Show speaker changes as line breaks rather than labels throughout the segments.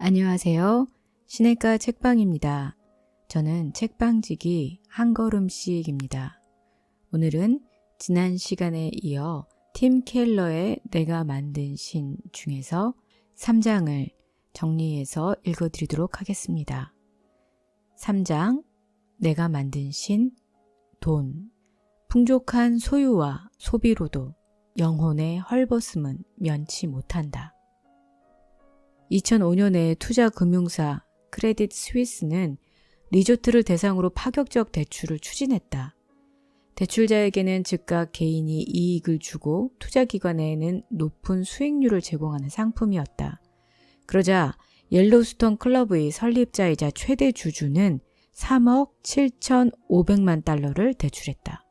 안녕하세요. 시내가 책방입니다. 저는 책방지기 한 걸음씩입니다. 오늘은 지난 시간에 이어 팀 켈러의 내가 만든 신 중에서 3장을 정리해서 읽어드리도록 하겠습니다. 3장, 내가 만든 신, 돈. 풍족한 소유와 소비로도 영혼의 헐벗음은 면치 못한다. 2005년에 투자금융사 크레딧 스위스는 리조트를 대상으로 파격적 대출을 추진했다. 대출자에게는 즉각 개인이 이익을 주고 투자기관에는 높은 수익률을 제공하는 상품이었다. 그러자 옐로우스톤 클럽의 설립자이자 최대 주주는 3억 7,500만 달러를 대출했다.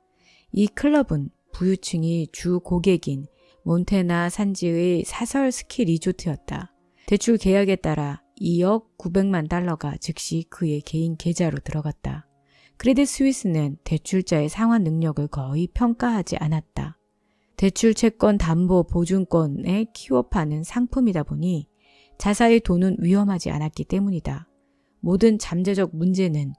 이 클럽은 부유층이 주 고객인 몬테나 산지의 사설 스키 리조트였다. 대출 계약에 따라 2억 900만 달러가 즉시 그의 개인 계좌로 들어갔다. 크레딧 스위스는 대출자의 상환 능력을 거의 평가하지 않았다. 대출 채권 담보 보증권에 키워파는 상품이다 보니 자사의 돈은 위험하지 않았기 때문이다. 모든 잠재적 문제는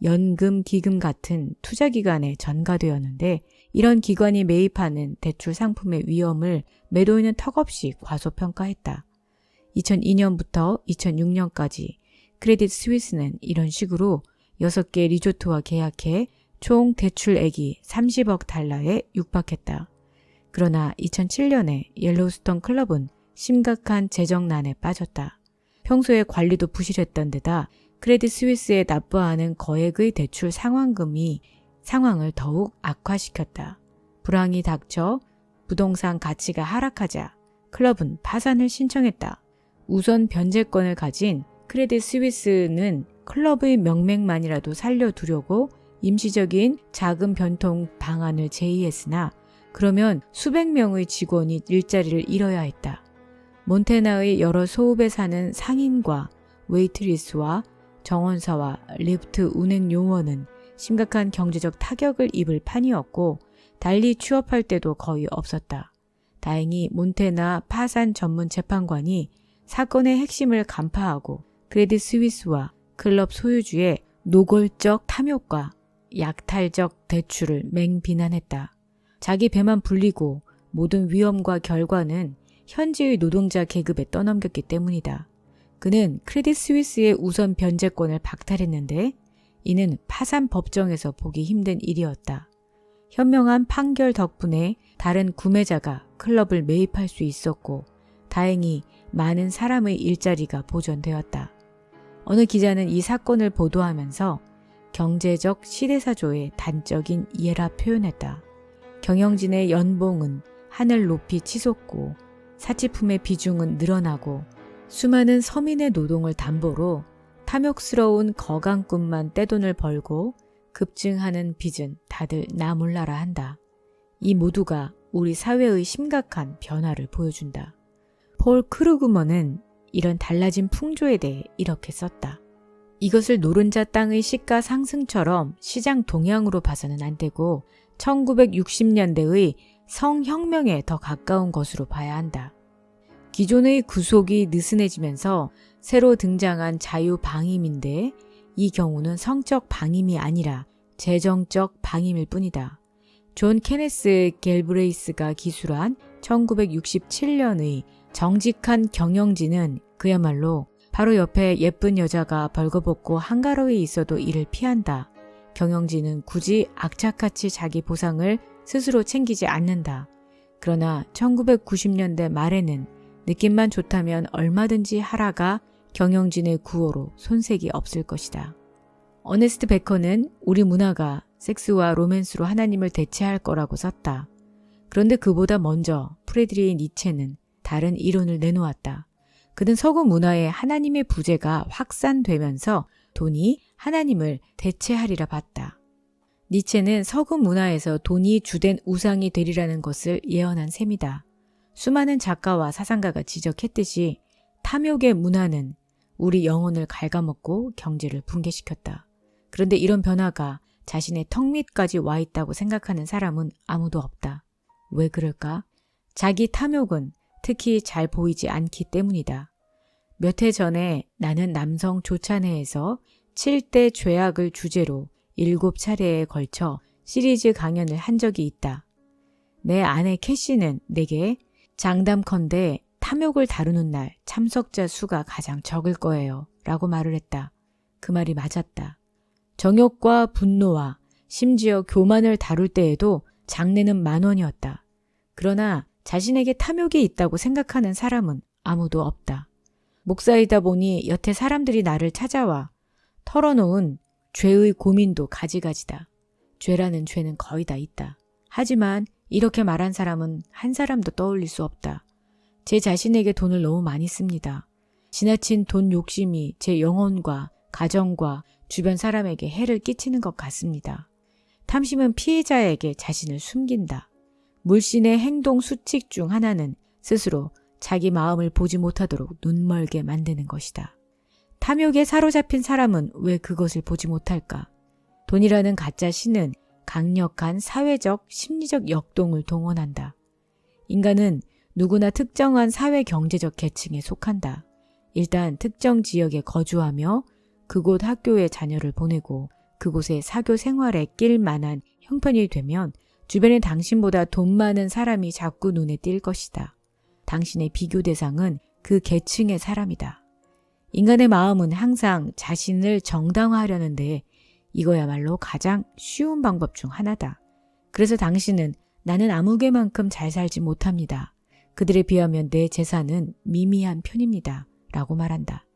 연금, 기금 같은 투자기관에 전가되었는데 이런 기관이 매입하는 대출 상품의 위험을 매도인은 턱없이 과소평가했다. 2002년부터 2006년까지 크레딧 스위스는 이런 식으로 6개 리조트와 계약해 총 대출액이 30억 달러에 육박했다. 그러나 2007년에 옐로우스톤 클럽은 심각한 재정난에 빠졌다. 평소에 관리도 부실했던 데다 크레딧 스위스에 납부하는 거액의 대출 상환금이 상황을 더욱 악화시켰다. 불황이 닥쳐 부동산 가치가 하락하자 클럽은 파산을 신청했다. 우선 변제권을 가진 크레딧 스위스는 클럽의 명맥만이라도 살려두려고 임시적인 자금 변통 방안을 제의했으나 그러면 수백 명의 직원이 일자리를 잃어야 했다. 몬테나의 여러 소읍에 사는 상인과 웨이트리스와 정원사와 리프트 운행 요원은 심각한 경제적 타격을 입을 판이었고 달리 취업할 때도 거의 없었다. 다행히 몬테나 파산 전문 재판관이 사건의 핵심을 간파하고 크레딧 스위스와 클럽 소유주의 노골적 탐욕과 약탈적 대출을 맹비난했다. 자기 배만 불리고 모든 위험과 결과는 현지의 노동자 계급에 떠넘겼기 때문이다. 그는 크레딧 스위스의 우선 변제권을 박탈했는데 이는 파산 법정에서 보기 힘든 일이었다. 현명한 판결 덕분에 다른 구매자가 클럽을 매입할 수 있었고 다행히 많은 사람의 일자리가 보존되었다. 어느 기자는 이 사건을 보도하면서 경제적 시대사조의 단적인 예라 표현했다. 경영진의 연봉은 하늘 높이 치솟고 사치품의 비중은 늘어나고 수많은 서민의 노동을 담보로 탐욕스러운 거강꾼만 떼돈을 벌고 급증하는 빚은 다들 나 몰라라 한다. 이 모두가 우리 사회의 심각한 변화를 보여준다. 폴 크루그먼은 이런 달라진 풍조에 대해 이렇게 썼다. 이것을 노른자 땅의 시가 상승처럼 시장 동향으로 봐서는 안 되고 1960년대의 성혁명에 더 가까운 것으로 봐야 한다. 기존의 구속이 느슨해지면서 새로 등장한 자유방임인데 이 경우는 성적 방임이 아니라 재정적 방임일 뿐이다. 존 케네스 갤브레이스가 기술한 1967년의 정직한 경영진은 그야말로 바로 옆에 예쁜 여자가 벌거벗고 한가로이 있어도 이를 피한다. 경영진은 굳이 악착같이 자기 보상을 스스로 챙기지 않는다. 그러나 1990년대 말에는 느낌만 좋다면 얼마든지 하라가 경영진의 구호로 손색이 없을 것이다. 어네스트 베커는 우리 문화가 섹스와 로맨스로 하나님을 대체할 거라고 썼다. 그런데 그보다 먼저 프레드리히 니체는 다른 이론을 내놓았다. 그는 서구 문화에 하나님의 부재가 확산되면서 돈이 하나님을 대체하리라 봤다. 니체는 서구 문화에서 돈이 주된 우상이 되리라는 것을 예언한 셈이다. 수많은 작가와 사상가가 지적했듯이 탐욕의 문화는 우리 영혼을 갉아먹고 경제를 붕괴시켰다. 그런데 이런 변화가 자신의 턱 밑까지 와 있다고 생각하는 사람은 아무도 없다. 왜 그럴까? 자기 탐욕은 특히 잘 보이지 않기 때문이다. 몇 해 전에 나는 남성 조찬회에서 7대 죄악을 주제로 7차례에 걸쳐 시리즈 강연을 한 적이 있다. 내 아내 캐시는 내게 장담컨대 탐욕을 다루는 날 참석자 수가 가장 적을 거예요 라고 말을 했다. 그 말이 맞았다. 정욕과 분노와 심지어 교만을 다룰 때에도 장례는 10,000원이었다. 그러나 자신에게 탐욕이 있다고 생각하는 사람은 아무도 없다. 목사이다 보니 여태 사람들이 나를 찾아와 털어놓은 죄의 고민도 가지가지다. 죄라는 죄는 거의 다 있다. 하지만 이렇게 말한 사람은 한 사람도 떠올릴 수 없다. 제 자신에게 돈을 너무 많이 씁니다. 지나친 돈 욕심이 제 영혼과 가정과 주변 사람에게 해를 끼치는 것 같습니다. 탐심은 피해자에게 자신을 숨긴다. 물신의 행동 수칙 중 하나는 스스로 자기 마음을 보지 못하도록 눈멀게 만드는 것이다. 탐욕에 사로잡힌 사람은 왜 그것을 보지 못할까? 돈이라는 가짜 신은 강력한 사회적, 심리적 역동을 동원한다. 인간은 누구나 특정한 사회 경제적 계층에 속한다. 일단 특정 지역에 거주하며 그곳 학교에 자녀를 보내고 그곳에 사교 생활에 낄 만한 형편이 되면 주변에 당신보다 돈 많은 사람이 자꾸 눈에 띌 것이다. 당신의 비교 대상은 그 계층의 사람이다. 인간의 마음은 항상 자신을 정당화하려는데 이거야말로 가장 쉬운 방법 중 하나다. 그래서 당신은 나는 아무개만큼 잘 살지 못합니다. 그들에 비하면 내 재산은 미미한 편입니다. 라고 말한다.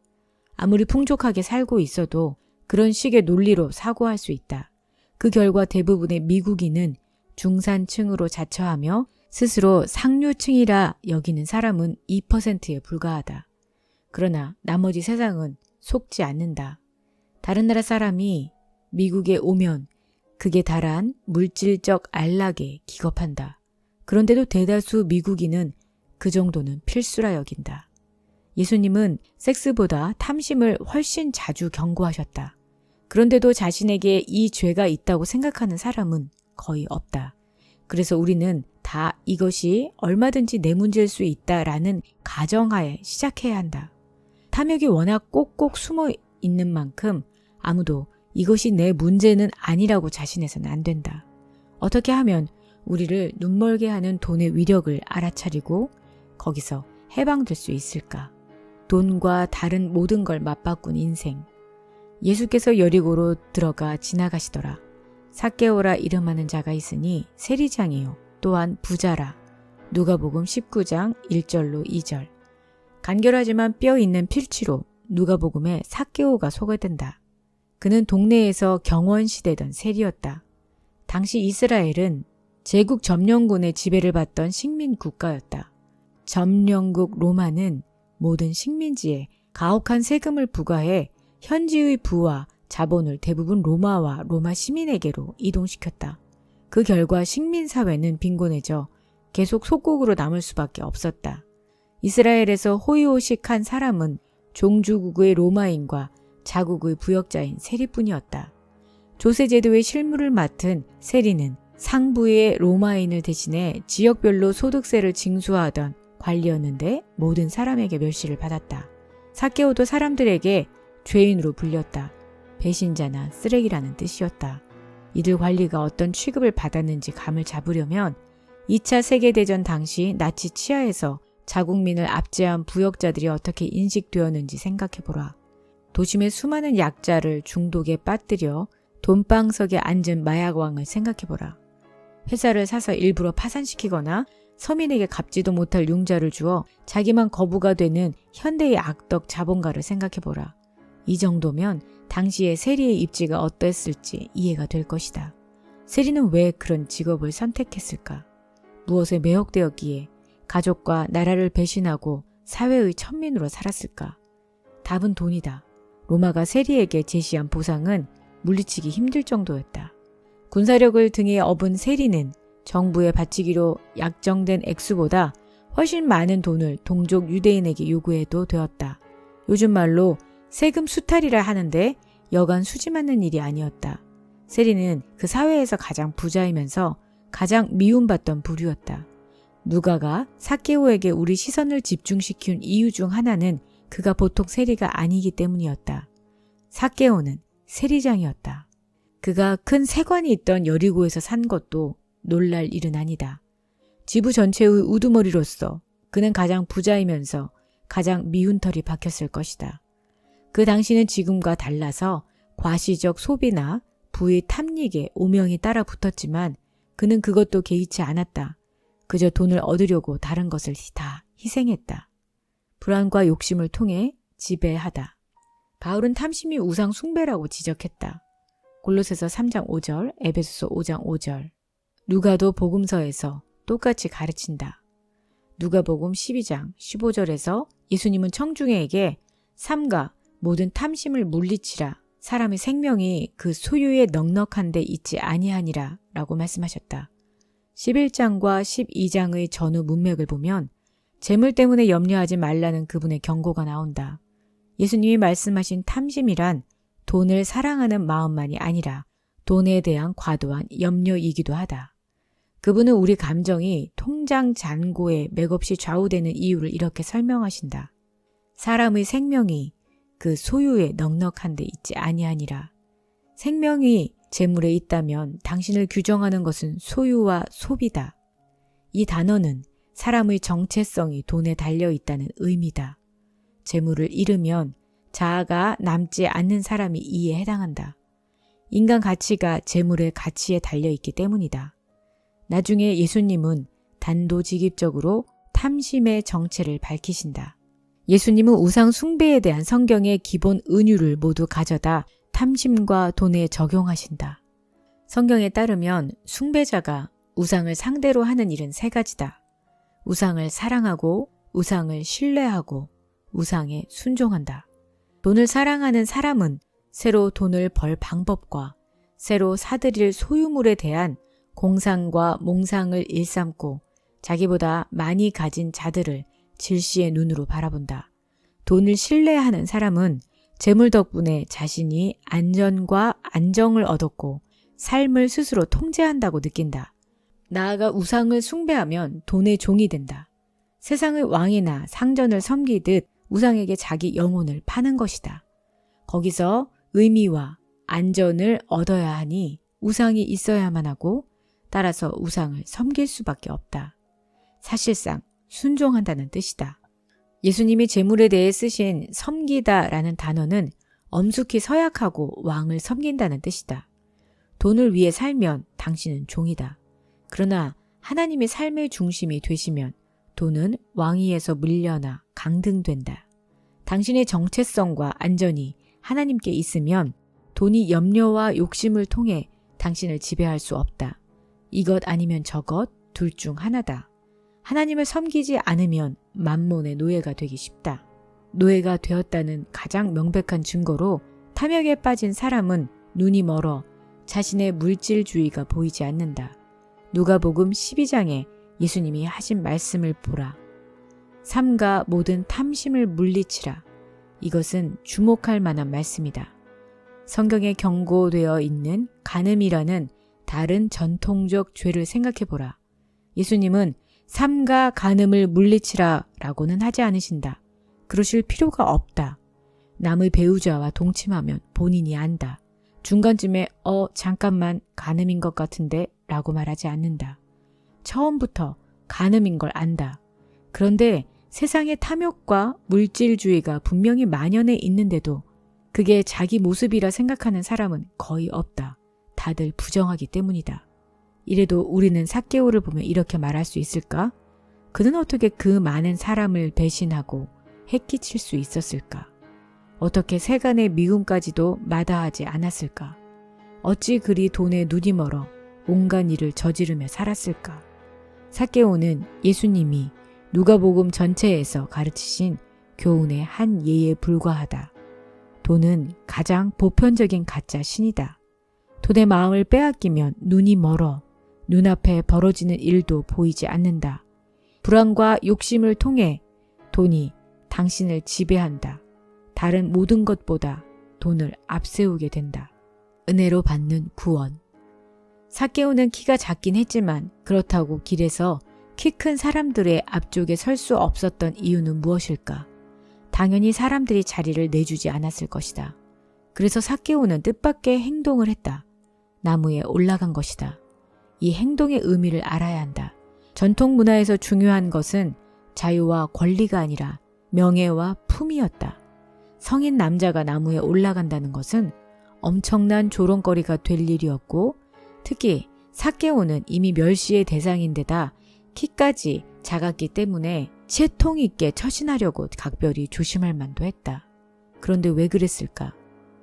아무리 풍족하게 살고 있어도 그런 식의 논리로 사고할 수 있다. 그 결과 대부분의 미국인은 중산층으로 자처하며 스스로 상류층이라 여기는 사람은 2%에 불과하다. 그러나 나머지 세상은 속지 않는다. 다른 나라 사람이 미국에 오면 극에 달한 물질적 안락에 기겁한다. 그런데도 대다수 미국인은 그 정도는 필수라 여긴다. 예수님은 섹스보다 탐심을 훨씬 자주 경고하셨다. 그런데도 자신에게 이 죄가 있다고 생각하는 사람은 거의 없다. 그래서 우리는 다 이것이 얼마든지 내 문제일 수 있다라는 가정하에 시작해야 한다. 탐욕이 워낙 꼭꼭 숨어 있는 만큼 아무도 이것이 내 문제는 아니라고 자신해서는 안 된다. 어떻게 하면 우리를 눈멀게 하는 돈의 위력을 알아차리고 거기서 해방될 수 있을까? 돈과 다른 모든 걸 맞바꾼 인생. 예수께서 여리고로 들어가 지나가시더라. 삭개오라 이름하는 자가 있으니 세리장이요 또한 부자라. 누가복음 19장 1절로 2절. 간결하지만 뼈 있는 필치로 누가복음에 삭개오가 소개된다. 그는 동네에서 경원시되던 세리였다. 당시 이스라엘은 제국 점령군의 지배를 받던 식민 국가였다. 점령국 로마는 모든 식민지에 가혹한 세금을 부과해 현지의 부와 자본을 대부분 로마와 로마 시민에게로 이동시켰다. 그 결과 식민사회는 빈곤해져 계속 속국으로 남을 수밖에 없었다. 이스라엘에서 호의호식한 사람은 종주국의 로마인과 자국의 부역자인 세리뿐이었다. 조세제도의 실무를 맡은 세리는 상부의 로마인을 대신해 지역별로 소득세를 징수하던 관리였는데 모든 사람에게 멸시를 받았다. 삭개오도 사람들에게 죄인으로 불렸다. 배신자나 쓰레기라는 뜻이었다. 이들 관리가 어떤 취급을 받았는지 감을 잡으려면 2차 세계대전 당시 나치 치하에서 자국민을 압제한 부역자들이 어떻게 인식되었는지 생각해보라. 도심의 수많은 약자를 중독에 빠뜨려 돈방석에 앉은 마약왕을 생각해보라. 회사를 사서 일부러 파산시키거나 서민에게 갚지도 못할 융자를 주어 자기만 거부가 되는 현대의 악덕 자본가를 생각해보라. 이 정도면 당시의 세리의 입지가 어땠을지 이해가 될 것이다. 세리는 왜 그런 직업을 선택했을까? 무엇에 매혹되었기에 가족과 나라를 배신하고 사회의 천민으로 살았을까? 답은 돈이다. 로마가 세리에게 제시한 보상은 물리치기 힘들 정도였다. 군사력을 등에 업은 세리는 정부에 바치기로 약정된 액수보다 훨씬 많은 돈을 동족 유대인에게 요구해도 되었다. 요즘 말로 세금 수탈이라 하는데 여간 수지 맞는 일이 아니었다. 세리는 그 사회에서 가장 부자이면서 가장 미움받던 부류였다. 누가가 삭개오에게 우리 시선을 집중시킨 이유 중 하나는 그가 보통 세리가 아니기 때문이었다. 삭개오는 세리장이었다. 그가 큰 세관이 있던 여리고에서 산 것도 놀랄 일은 아니다. 지부 전체의 우두머리로서 그는 가장 부자이면서 가장 미운 털이 박혔을 것이다. 그 당시는 지금과 달라서 과시적 소비나 부의 탐닉에 오명이 따라 붙었지만 그는 그것도 개의치 않았다. 그저 돈을 얻으려고 다른 것을 다 희생했다. 불안과 욕심을 통해 지배하다. 바울은 탐심이 우상 숭배라고 지적했다. 골로새서 3장 5절, 에베소서 5장 5절. 누가도 복음서에서 똑같이 가르친다. 누가복음 12장 15절에서 예수님은 청중에게 삼가 모든 탐심을 물리치라. 사람의 생명이 그 소유에 넉넉한 데 있지 아니하니라 라고 말씀하셨다. 11장과 12장의 전후 문맥을 보면 재물 때문에 염려하지 말라는 그분의 경고가 나온다. 예수님이 말씀하신 탐심이란 돈을 사랑하는 마음만이 아니라 돈에 대한 과도한 염려이기도 하다. 그분은 우리 감정이 통장 잔고에 맥없이 좌우되는 이유를 이렇게 설명하신다. 사람의 생명이 그 소유에 넉넉한 데 있지 아니하니라. 생명이 재물에 있다면 당신을 규정하는 것은 소유와 소비다. 이 단어는 사람의 정체성이 돈에 달려 있다는 의미다. 재물을 잃으면 자아가 남지 않는 사람이 이에 해당한다. 인간 가치가 재물의 가치에 달려 있기 때문이다. 나중에 예수님은 단도직입적으로 탐심의 정체를 밝히신다. 예수님은 우상 숭배에 대한 성경의 기본 은유를 모두 가져다 탐심과 돈에 적용하신다. 성경에 따르면 숭배자가 우상을 상대로 하는 일은 세 가지다. 우상을 사랑하고 우상을 신뢰하고 우상에 순종한다. 돈을 사랑하는 사람은 새로 돈을 벌 방법과 새로 사들일 소유물에 대한 공상과 몽상을 일삼고 자기보다 많이 가진 자들을 질시의 눈으로 바라본다. 돈을 신뢰하는 사람은 재물 덕분에 자신이 안전과 안정을 얻었고 삶을 스스로 통제한다고 느낀다. 나아가 우상을 숭배하면 돈의 종이 된다. 세상의 왕이나 상전을 섬기듯 우상에게 자기 영혼을 파는 것이다. 거기서 의미와 안전을 얻어야 하니 우상이 있어야만 하고 따라서 우상을 섬길 수밖에 없다. 사실상 순종한다는 뜻이다. 예수님이 재물에 대해 쓰신 섬기다라는 단어는 엄숙히 서약하고 왕을 섬긴다는 뜻이다. 돈을 위해 살면 당신은 종이다. 그러나 하나님의 삶의 중심이 되시면 돈은 왕위에서 물려나 강등된다. 당신의 정체성과 안전이 하나님께 있으면 돈이 염려와 욕심을 통해 당신을 지배할 수 없다. 이것 아니면 저것 둘 중 하나다. 하나님을 섬기지 않으면 만몬의 노예가 되기 쉽다. 노예가 되었다는 가장 명백한 증거로 탐욕에 빠진 사람은 눈이 멀어 자신의 물질주의가 보이지 않는다. 누가복음 12장에 예수님이 하신 말씀을 보라. 삼가 모든 탐심을 물리치라. 이것은 주목할 만한 말씀이다. 성경에 경고되어 있는 간음이라는 다른 전통적 죄를 생각해보라. 예수님은 삼가 간음을 물리치라 라고는 하지 않으신다. 그러실 필요가 없다. 남의 배우자와 동침하면 본인이 안다. 중간쯤에 잠깐만 간음인 것 같은데 라고 말하지 않는다. 처음부터 간음인 걸 안다. 그런데 세상의 탐욕과 물질주의가 분명히 만연해 있는데도 그게 자기 모습이라 생각하는 사람은 거의 없다. 다들 부정하기 때문이다. 이래도 우리는 삭개오를 보며 이렇게 말할 수 있을까? 그는 어떻게 그 많은 사람을 배신하고 해끼칠 수 있었을까? 어떻게 세간의 미움까지도 마다하지 않았을까? 어찌 그리 돈에 눈이 멀어 온갖 일을 저지르며 살았을까? 삭개오는 예수님이 누가복음 전체에서 가르치신 교훈의 한 예에 불과하다. 돈은 가장 보편적인 가짜 신이다. 돈의 마음을 빼앗기면 눈이 멀어 눈앞에 벌어지는 일도 보이지 않는다. 불안과 욕심을 통해 돈이 당신을 지배한다. 다른 모든 것보다 돈을 앞세우게 된다. 은혜로 받는 구원. 삭개오는 키가 작긴 했지만 그렇다고 길에서 키 큰 사람들의 앞쪽에 설 수 없었던 이유는 무엇일까? 당연히 사람들이 자리를 내주지 않았을 것이다. 그래서 삭개오는 뜻밖의 행동을 했다. 나무에 올라간 것이다. 이 행동의 의미를 알아야 한다. 전통 문화에서 중요한 것은 자유와 권리가 아니라 명예와 품이었다. 성인 남자가 나무에 올라간다는 것은 엄청난 조롱거리가 될 일이었고, 특히 삭개오는 이미 멸시의 대상인데다 키까지 작았기 때문에 채통 있게 처신하려고 각별히 조심할 만도 했다. 그런데 왜 그랬을까?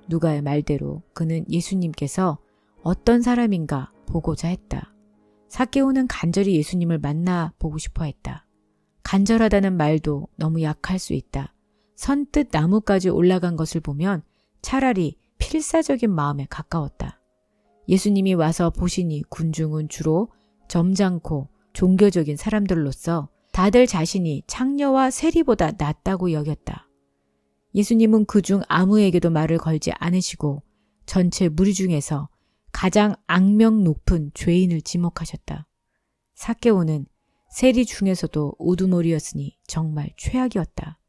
누가의 말대로 그는 예수님께서 어떤 사람인가 보고자 했다. 삭개오는 간절히 예수님을 만나보고 싶어 했다. 간절하다는 말도 너무 약할 수 있다. 선뜻 나무까지 올라간 것을 보면 차라리 필사적인 마음에 가까웠다. 예수님이 와서 보시니 군중은 주로 점잖고 종교적인 사람들로서 다들 자신이 창녀와 세리보다 낫다고 여겼다. 예수님은 그중 아무에게도 말을 걸지 않으시고 전체 무리 중에서 가장 악명 높은 죄인을 지목하셨다. 삭개오는 세리 중에서도 우두머리였으니 정말 최악이었다.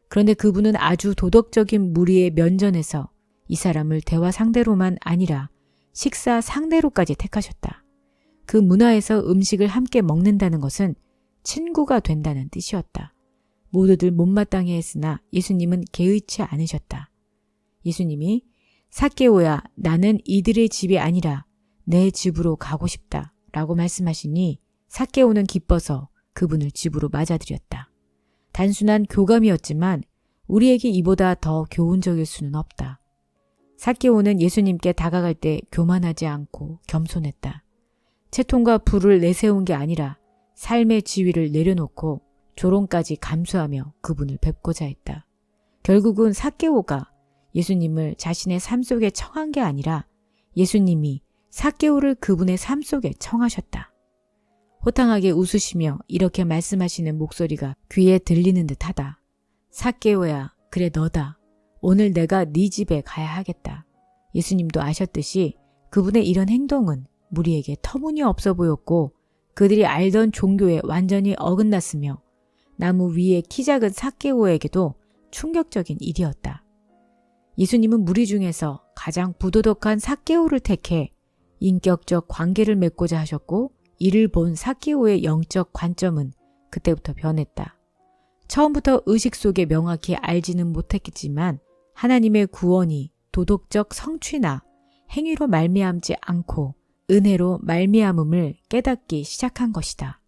그런데 그분은 아주 도덕적인 무리의 면전에서 이 사람을 대화 상대로만 아니라 식사 상대로까지 택하셨다. 그 문화에서 음식을 함께 먹는다는 것은 친구가 된다는 뜻이었다. 모두들 못마땅해 했으나 예수님은 개의치 않으셨다. 예수님이 삭개오야, 나는 이들의 집이 아니라 내 집으로 가고 싶다 라고 말씀하시니 삭개오는 기뻐서 그분을 집으로 맞아들였다. 단순한 교감이었지만 우리에게 이보다 더 교훈적일 수는 없다. 삭개오는 예수님께 다가갈 때 교만하지 않고 겸손했다. 채통과 부를 내세운 게 아니라 삶의 지위를 내려놓고 조롱까지 감수하며 그분을 뵙고자 했다. 결국은 삭개오가 예수님을 자신의 삶 속에 청한 게 아니라 예수님이 삭개오를 그분의 삶 속에 청하셨다. 호탕하게 웃으시며 이렇게 말씀하시는 목소리가 귀에 들리는 듯하다. 삭개오야, 그래 너다. 오늘 내가 네 집에 가야 하겠다. 예수님도 아셨듯이 그분의 이런 행동은 무리에게 터무니없어 보였고 그들이 알던 종교에 완전히 어긋났으며 나무 위에 키 작은 삭개오에게도 충격적인 일이었다. 예수님은 무리 중에서 가장 부도덕한 삭개오를 택해 인격적 관계를 맺고자 하셨고 이를 본 삭개오의 영적 관점은 그때부터 변했다. 처음부터 의식 속에 명확히 알지는 못했겠지만 하나님의 구원이 도덕적 성취나 행위로 말미암지 않고 은혜로 말미암음을 깨닫기 시작한 것이다.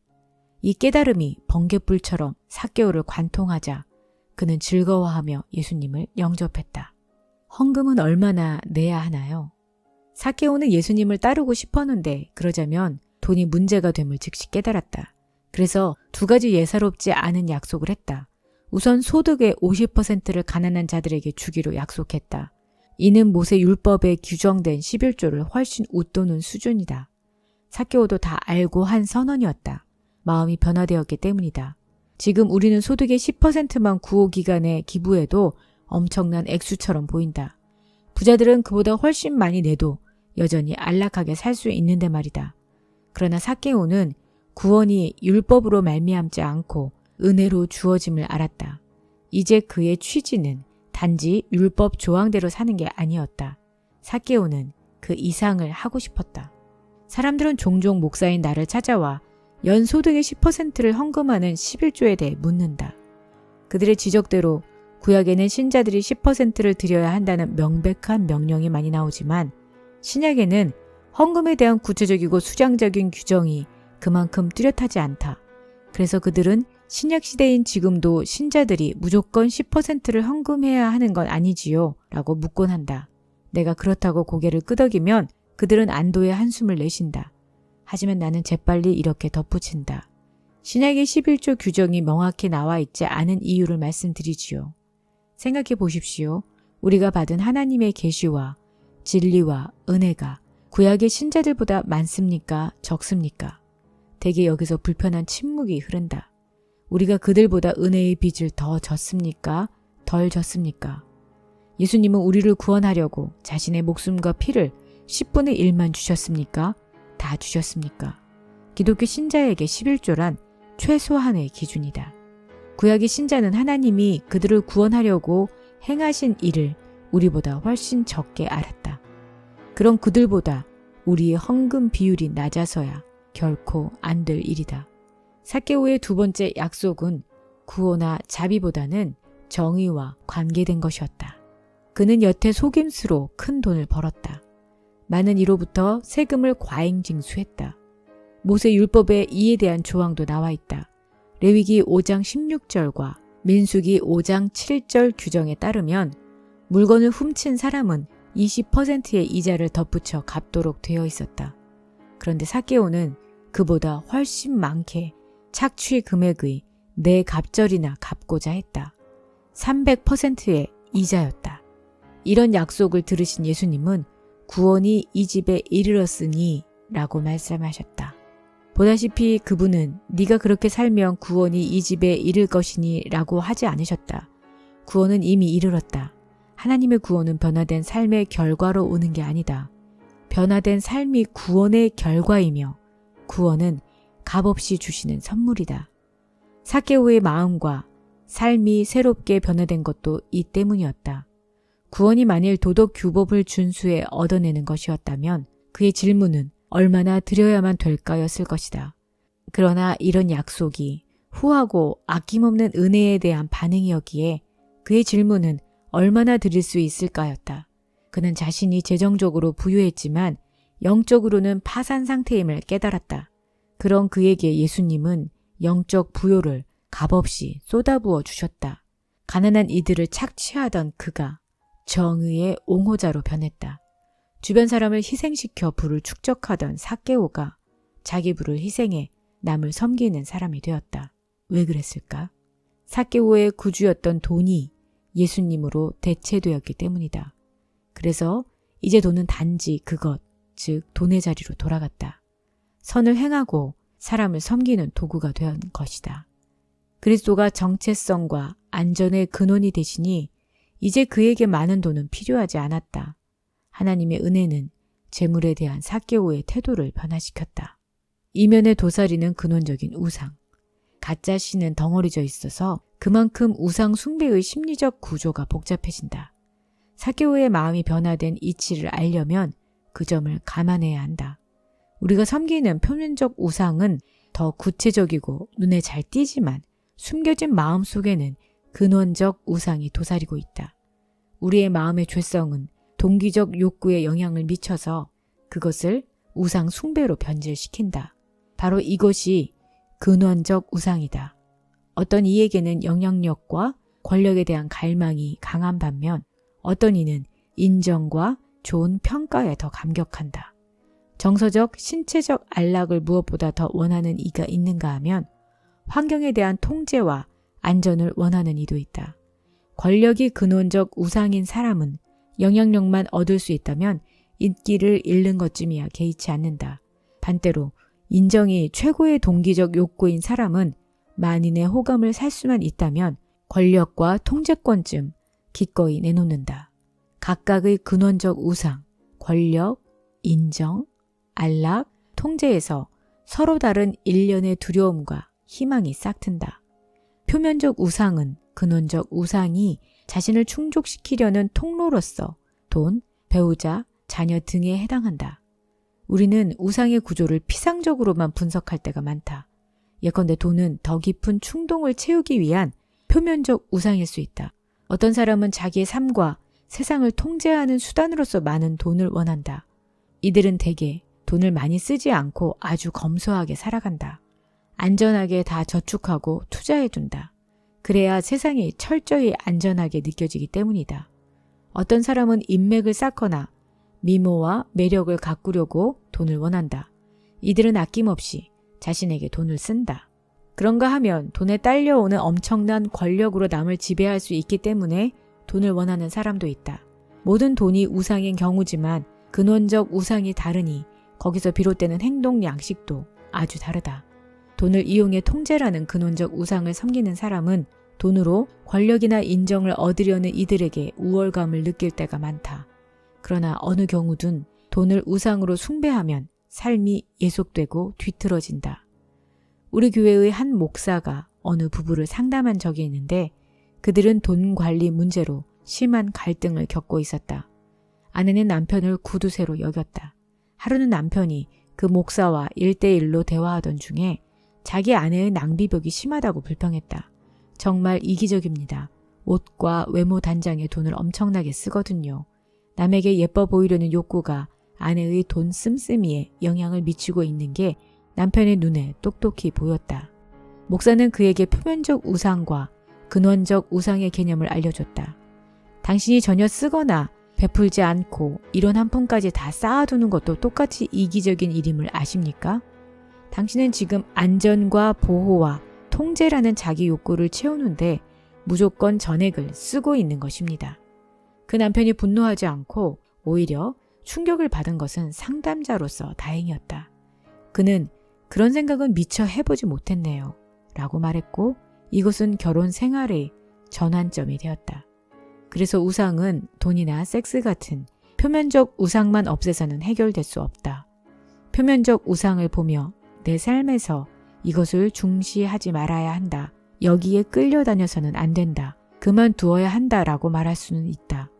이 깨달음이 번갯불처럼 삭개오를 관통하자 그는 즐거워하며 예수님을 영접했다. 헌금은 얼마나 내야 하나요? 삭개오는 예수님을 따르고 싶었는데 그러자면 돈이 문제가 됨을 즉시 깨달았다. 그래서 두 가지 예사롭지 않은 약속을 했다. 우선 소득의 50%를 가난한 자들에게 주기로 약속했다. 이는 모세 율법에 규정된 11조를 훨씬 웃도는 수준이다. 삭개오도 다 알고 한 선언이었다. 마음이 변화되었기 때문이다. 지금 우리는 소득의 10%만 구호기간에 기부해도 엄청난 액수처럼 보인다. 부자들은 그보다 훨씬 많이 내도 여전히 안락하게 살 수 있는데 말이다. 그러나 삭개오는 구원이 율법으로 말미암지 않고 은혜로 주어짐을 알았다. 이제 그의 취지는 단지 율법 조항대로 사는 게 아니었다. 삭개오는 그 이상을 하고 싶었다. 사람들은 종종 목사인 나를 찾아와 연소득의 10%를 헌금하는 11조에 대해 묻는다. 그들의 지적대로 구약에는 신자들이 10%를 드려야 한다는 명백한 명령이 많이 나오지만 신약에는 헌금에 대한 구체적이고 수장적인 규정이 그만큼 뚜렷하지 않다. 그래서 그들은 신약 시대인 지금도 신자들이 무조건 10%를 헌금해야 하는 건 아니지요? 라고 묻곤 한다. 내가 그렇다고 고개를 끄덕이면 그들은 안도의 한숨을 내쉰다. 하지만 나는 재빨리 이렇게 덧붙인다. 신약의 11조 규정이 명확히 나와 있지 않은 이유를 말씀드리지요. 생각해 보십시오. 우리가 받은 하나님의 계시와 진리와 은혜가 구약의 신자들보다 많습니까? 적습니까? 대개 여기서 불편한 침묵이 흐른다. 우리가 그들보다 은혜의 빚을 더 졌습니까? 덜 졌습니까? 예수님은 우리를 구원하려고 자신의 목숨과 피를 10분의 1만 주셨습니까? 다 주셨습니까? 기독교 신자에게 11조란 최소한의 기준이다. 구약의 신자는 하나님이 그들을 구원하려고 행하신 일을 우리보다 훨씬 적게 알았다. 그럼 그들보다 우리의 헌금 비율이 낮아서야 결코 안 될 일이다. 삭개오의 두 번째 약속은 구호나 자비보다는 정의와 관계된 것이었다. 그는 여태 속임수로 큰 돈을 벌었다. 많은 이로부터 세금을 과잉징수했다. 모세 율법에 이에 대한 조항도 나와 있다. 레위기 5장 16절과 민수기 5장 7절 규정에 따르면 물건을 훔친 사람은 20%의 이자를 덧붙여 갚도록 되어 있었다. 그런데 삭개오는 그보다 훨씬 많게 착취 금액의 4갑절이나 갚고자 했다. 300%의 이자였다. 이런 약속을 들으신 예수님은 구원이 이 집에 이르렀으니 라고 말씀하셨다. 보다시피 그분은 네가 그렇게 살면 구원이 이 집에 이를 것이니 라고 하지 않으셨다. 구원은 이미 이르렀다. 하나님의 구원은 변화된 삶의 결과로 오는 게 아니다. 변화된 삶이 구원의 결과이며 구원은 값없이 주시는 선물이다. 삭개오의 마음과 삶이 새롭게 변화된 것도 이 때문이었다. 구원이 만일 도덕 규법을 준수해 얻어내는 것이었다면 그의 질문은 얼마나 드려야만 될까였을 것이다. 그러나 이런 약속이 후하고 아낌없는 은혜에 대한 반응이었기에 그의 질문은 얼마나 드릴 수 있을까였다. 그는 자신이 재정적으로 부유했지만 영적으로는 파산 상태임을 깨달았다. 그런 그에게 예수님은 영적 부요를 값없이 쏟아부어 주셨다. 가난한 이들을 착취하던 그가 정의의 옹호자로 변했다. 주변 사람을 희생시켜 부를 축적하던 삭개오가 자기 부를 희생해 남을 섬기는 사람이 되었다. 왜 그랬을까? 삭개오의 구주였던 돈이 예수님으로 대체되었기 때문이다. 그래서 이제 돈은 단지 그것, 즉 돈의 자리로 돌아갔다. 선을 행하고 사람을 섬기는 도구가 된 것이다. 그리스도가 정체성과 안전의 근원이 되시니 이제 그에게 많은 돈은 필요하지 않았다. 하나님의 은혜는 재물에 대한 삭개오의 태도를 변화시켰다. 이면의 도사리는 근원적인 우상, 가짜 신은 덩어리져 있어서 그만큼 우상 숭배의 심리적 구조가 복잡해진다. 삭개오의 마음이 변화된 이치를 알려면 그 점을 감안해야 한다. 우리가 섬기는 표면적 우상은 더 구체적이고 눈에 잘 띄지만 숨겨진 마음 속에는 근원적 우상이 도사리고 있다. 우리의 마음의 죄성은 동기적 욕구에 영향을 미쳐서 그것을 우상 숭배로 변질시킨다. 바로 이것이 근원적 우상이다. 어떤 이에게는 영향력과 권력에 대한 갈망이 강한 반면 어떤 이는 인정과 좋은 평가에 더 감격한다. 정서적, 신체적 안락을 무엇보다 더 원하는 이가 있는가 하면 환경에 대한 통제와 안전을 원하는 이도 있다. 권력이 근원적 우상인 사람은 영향력만 얻을 수 있다면 인기를 잃는 것쯤이야 개의치 않는다. 반대로 인정이 최고의 동기적 욕구인 사람은 만인의 호감을 살 수만 있다면 권력과 통제권쯤 기꺼이 내놓는다. 각각의 근원적 우상, 권력, 인정, 안락, 통제에서 서로 다른 일련의 두려움과 희망이 싹튼다. 표면적 우상은 근원적 우상이 자신을 충족시키려는 통로로서 돈, 배우자, 자녀 등에 해당한다. 우리는 우상의 구조를 피상적으로만 분석할 때가 많다. 예컨대 돈은 더 깊은 충동을 채우기 위한 표면적 우상일 수 있다. 어떤 사람은 자기의 삶과 세상을 통제하는 수단으로서 많은 돈을 원한다. 이들은 대개 돈을 많이 쓰지 않고 아주 검소하게 살아간다. 안전하게 다 저축하고 투자해둔다. 그래야 세상이 철저히 안전하게 느껴지기 때문이다. 어떤 사람은 인맥을 쌓거나 미모와 매력을 가꾸려고 돈을 원한다. 이들은 아낌없이 자신에게 돈을 쓴다. 그런가 하면 돈에 딸려오는 엄청난 권력으로 남을 지배할 수 있기 때문에 돈을 원하는 사람도 있다. 모든 돈이 우상인 경우지만 근원적 우상이 다르니 거기서 비롯되는 행동 양식도 아주 다르다. 돈을 이용해 통제라는 근원적 우상을 섬기는 사람은 돈으로 권력이나 인정을 얻으려는 이들에게 우월감을 느낄 때가 많다. 그러나 어느 경우든 돈을 우상으로 숭배하면 삶이 예속되고 뒤틀어진다. 우리 교회의 한 목사가 어느 부부를 상담한 적이 있는데 그들은 돈 관리 문제로 심한 갈등을 겪고 있었다. 아내는 남편을 구두쇠로 여겼다. 하루는 남편이 그 목사와 1대1로 대화하던 중에 자기 아내의 낭비벽이 심하다고 불평했다. 정말 이기적입니다. 옷과 외모 단장에 돈을 엄청나게 쓰거든요. 남에게 예뻐 보이려는 욕구가 아내의 돈 씀씀이에 영향을 미치고 있는 게 남편의 눈에 똑똑히 보였다. 목사는 그에게 표면적 우상과 근원적 우상의 개념을 알려줬다. 당신이 전혀 쓰거나 베풀지 않고 이런 한 푼까지 다 쌓아두는 것도 똑같이 이기적인 일임을 아십니까? 당신은 지금 안전과 보호와 통제라는 자기 욕구를 채우는데 무조건 전액을 쓰고 있는 것입니다. 그 남편이 분노하지 않고 오히려 충격을 받은 것은 상담자로서 다행이었다. 그는 그런 생각은 미처 해보지 못했네요. 라고 말했고 이것은 결혼 생활의 전환점이 되었다. 그래서 우상은 돈이나 섹스 같은 표면적 우상만 없애서는 해결될 수 없다. 표면적 우상을 보며 내 삶에서 이것을 중시하지 말아야 한다. 여기에 끌려다녀서는 안 된다. 그만두어야 한다라고 말할 수는 있다.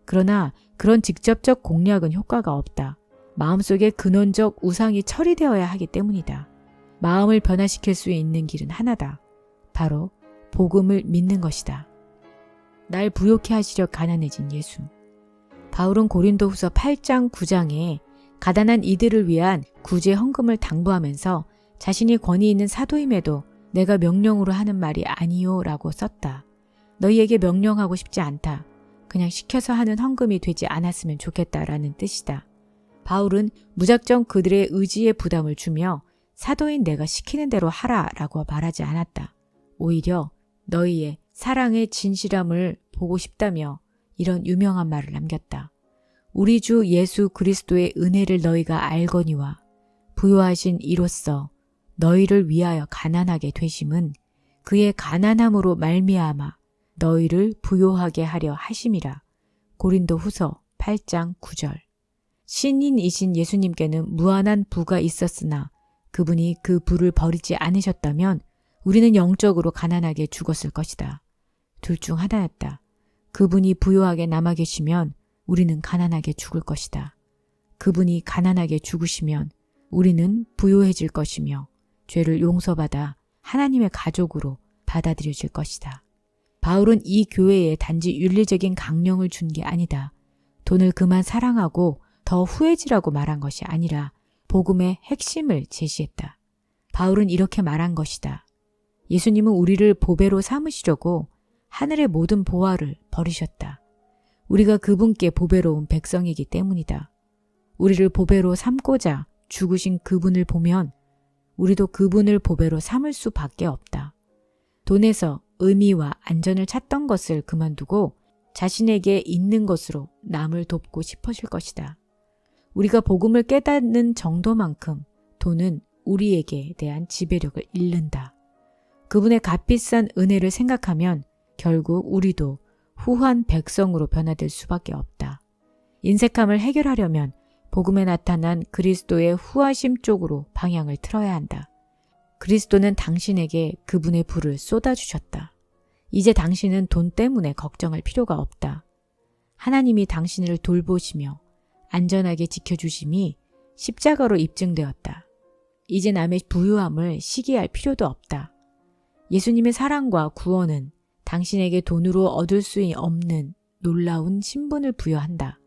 그러나 그런 직접적 공략은 효과가 없다. 마음속에 근원적 우상이 처리되어야 하기 때문이다. 마음을 변화시킬 수 있는 길은 하나다. 바로 복음을 믿는 것이다. 날 부욕해 하시려 가난해진 예수. 바울은 고린도후서 8장 9장에 가난한 이들을 위한 구제 헌금을 당부하면서 자신이 권위 있는 사도임에도 내가 명령으로 하는 말이 아니요 라고 썼다. 너희에게 명령하고 싶지 않다. 그냥 시켜서 하는 헌금이 되지 않았으면 좋겠다라는 뜻이다. 바울은 무작정 그들의 의지에 부담을 주며 사도인 내가 시키는 대로 하라 라고 말하지 않았다. 오히려 너희의 사랑의 진실함을 보고 싶다며 이런 유명한 말을 남겼다. 우리 주 예수 그리스도의 은혜를 너희가 알거니와 부요하신 이로써 너희를 위하여 가난하게 되심은 그의 가난함으로 말미암아 너희를 부요하게 하려 하심이라. 고린도후서 8장 9절. 신인이신 예수님께는 무한한 부가 있었으나 그분이 그 부를 버리지 않으셨다면 우리는 영적으로 가난하게 죽었을 것이다. 둘 중 하나였다. 그분이 부요하게 남아 계시면 우리는 가난하게 죽을 것이다. 그분이 가난하게 죽으시면 우리는 부요해질 것이며 죄를 용서받아 하나님의 가족으로 받아들여질 것이다. 바울은 이 교회에 단지 윤리적인 강령을 준 게 아니다. 돈을 그만 사랑하고 더 후해지라고 말한 것이 아니라 복음의 핵심을 제시했다. 바울은 이렇게 말한 것이다. 예수님은 우리를 보배로 삼으시려고 하늘의 모든 보화를 버리셨다. 우리가 그분께 보배로운 백성이기 때문이다. 우리를 보배로 삼고자 죽으신 그분을 보면 우리도 그분을 보배로 삼을 수밖에 없다. 돈에서 의미와 안전을 찾던 것을 그만두고 자신에게 있는 것으로 남을 돕고 싶으실 것이다. 우리가 복음을 깨닫는 정도만큼 돈은 우리에게 대한 지배력을 잃는다. 그분의 값비싼 은혜를 생각하면 결국 우리도 후한 백성으로 변화될 수밖에 없다. 인색함을 해결하려면 복음에 나타난 그리스도의 후하심 쪽으로 방향을 틀어야 한다. 그리스도는 당신에게 그분의 불을 쏟아주셨다. 이제 당신은 돈 때문에 걱정할 필요가 없다. 하나님이 당신을 돌보시며 안전하게 지켜주심이 십자가로 입증되었다. 이제 남의 부유함을 시기할 필요도 없다. 예수님의 사랑과 구원은 당신에게 돈으로 얻을 수 없는 놀라운 신분을 부여한다.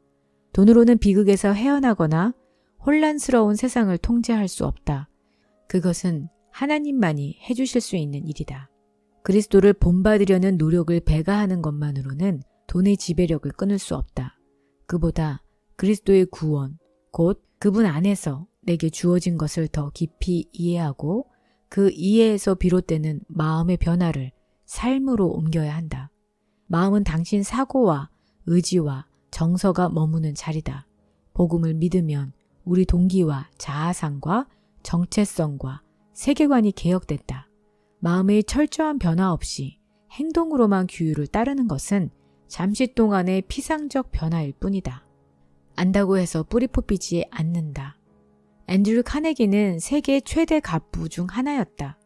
돈으로는 비극에서 헤어나거나 혼란스러운 세상을 통제할 수 없다. 그것은 하나님만이 해주실 수 있는 일이다. 그리스도를 본받으려는 노력을 배가하는 것만으로는 돈의 지배력을 끊을 수 없다. 그보다 그리스도의 구원, 곧 그분 안에서 내게 주어진 것을 더 깊이 이해하고 그 이해에서 비롯되는 마음의 변화를 삶으로 옮겨야 한다. 마음은 당신 사고와 의지와 정서가 머무는 자리다. 복음을 믿으면 우리 동기와 자아상과 정체성과 세계관이 개혁됐다. 마음의 철저한 변화 없이 행동으로만 규율을 따르는 것은 잠시 동안의 피상적 변화일 뿐이다. 안다고 해서 뿌리 뽑히지 않는다. 앤드류 카네기는 세계 최대 갑부 중 하나였다.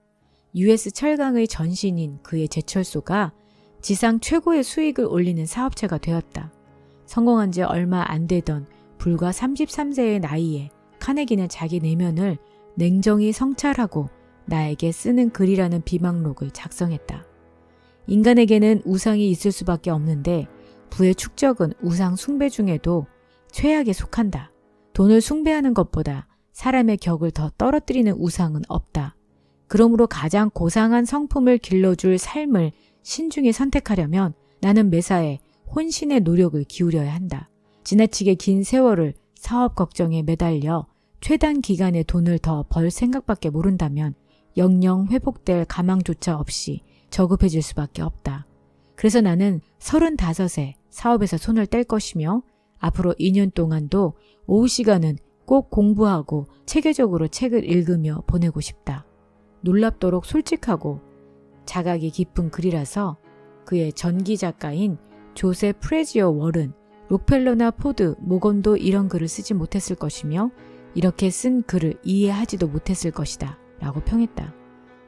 US 철강의 전신인 그의 제철소가 지상 최고의 수익을 올리는 사업체가 되었다. 성공한 지 얼마 안 되던 불과 33세의 나이에 카네기는 자기 내면을 냉정히 성찰하고 나에게 쓰는 글이라는 비망록을 작성했다. 인간에게는 우상이 있을 수밖에 없는데 부의 축적은 우상 숭배 중에도 최악에 속한다. 돈을 숭배하는 것보다 사람의 격을 더 떨어뜨리는 우상은 없다. 그러므로 가장 고상한 성품을 길러줄 삶을 신중히 선택하려면 나는 매사에 혼신의 노력을 기울여야 한다. 지나치게 긴 세월을 사업 걱정에 매달려 최단 기간에 돈을 더 벌 생각밖에 모른다면 영영 회복될 가망조차 없이 저급해질 수밖에 없다. 그래서 나는 35에 사업에서 손을 뗄 것이며 앞으로 2년 동안도 오후 시간은 꼭 공부하고 체계적으로 책을 읽으며 보내고 싶다. 놀랍도록 솔직하고 자각이 깊은 글이라서 그의 전기 작가인 조셉 프레지어 월은 록펠러나 포드, 모건도 이런 글을 쓰지 못했을 것이며 이렇게 쓴 글을 이해하지도 못했을 것이다 라고 평했다.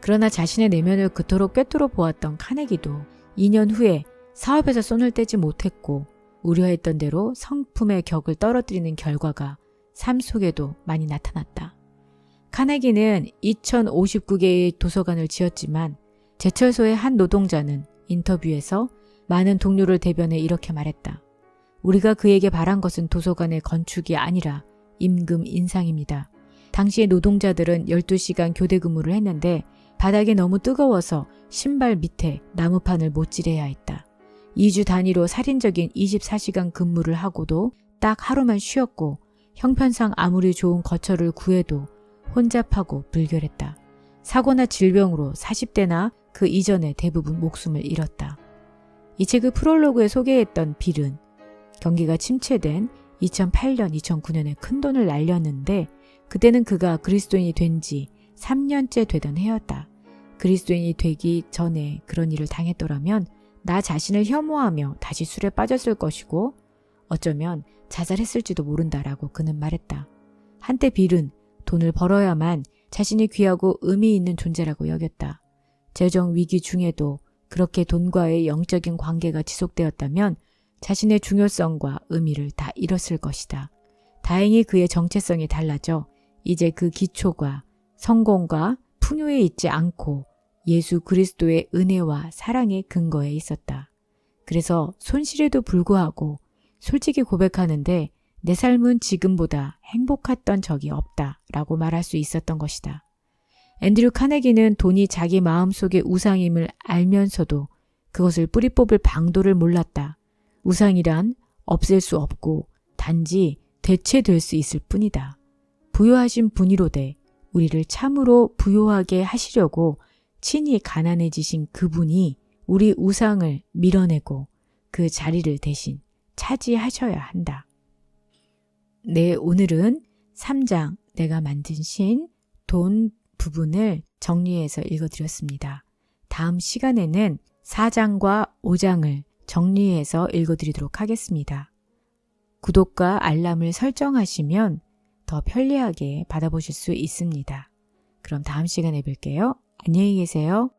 그러나 자신의 내면을 그토록 꿰뚫어 보았던 카네기도 2년 후에 사업에서 손을 떼지 못했고 우려했던 대로 성품의 격을 떨어뜨리는 결과가 삶 속에도 많이 나타났다. 카네기는 2059개의 도서관을 지었지만 제철소의 한 노동자는 인터뷰에서 많은 동료를 대변해 이렇게 말했다. 우리가 그에게 바란 것은 도서관의 건축이 아니라 임금 인상입니다. 당시의 노동자들은 12시간 교대 근무를 했는데 바닥이 너무 뜨거워서 신발 밑에 나무판을 못질해야 했다. 2주 단위로 살인적인 24시간 근무를 하고도 딱 하루만 쉬었고 형편상 아무리 좋은 거처를 구해도 혼잡하고 불결했다. 사고나 질병으로 40대나 그 이전에 대부분 목숨을 잃었다. 이 책의 프롤로그에 소개했던 빌은 경기가 침체된 2008년, 2009년에 큰돈을 날렸는데 그때는 그가 그리스도인이 된 지 3년째 되던 해였다. 그리스도인이 되기 전에 그런 일을 당했더라면 나 자신을 혐오하며 다시 술에 빠졌을 것이고 어쩌면 자살했을지도 모른다라고 그는 말했다. 한때 빌은 돈을 벌어야만 자신이 귀하고 의미 있는 존재라고 여겼다. 재정 위기 중에도 그렇게 돈과의 영적인 관계가 지속되었다면 자신의 중요성과 의미를 다 잃었을 것이다. 다행히 그의 정체성이 달라져 이제 그 기초가 성공과 풍요에 있지 않고 예수 그리스도의 은혜와 사랑의 근거에 있었다. 그래서 손실에도 불구하고 솔직히 고백하는데 내 삶은 지금보다 행복했던 적이 없다라고 말할 수 있었던 것이다. 앤드류 카네기는 돈이 자기 마음속의 우상임을 알면서도 그것을 뿌리 뽑을 방도를 몰랐다. 우상이란 없앨 수 없고 단지 대체될 수 있을 뿐이다. 부요하신 분이로되 우리를 참으로 부요하게 하시려고 친히 가난해지신 그분이 우리 우상을 밀어내고 그 자리를 대신 차지하셔야 한다. 네, 오늘은 3장 내가 만든 신, 돈 부분을 정리해서 읽어드렸습니다. 다음 시간에는 4장과 5장을 정리해서 읽어드리도록 하겠습니다. 구독과 알람을 설정하시면 더 편리하게 받아보실 수 있습니다. 그럼 다음 시간에 뵐게요. 안녕히 계세요.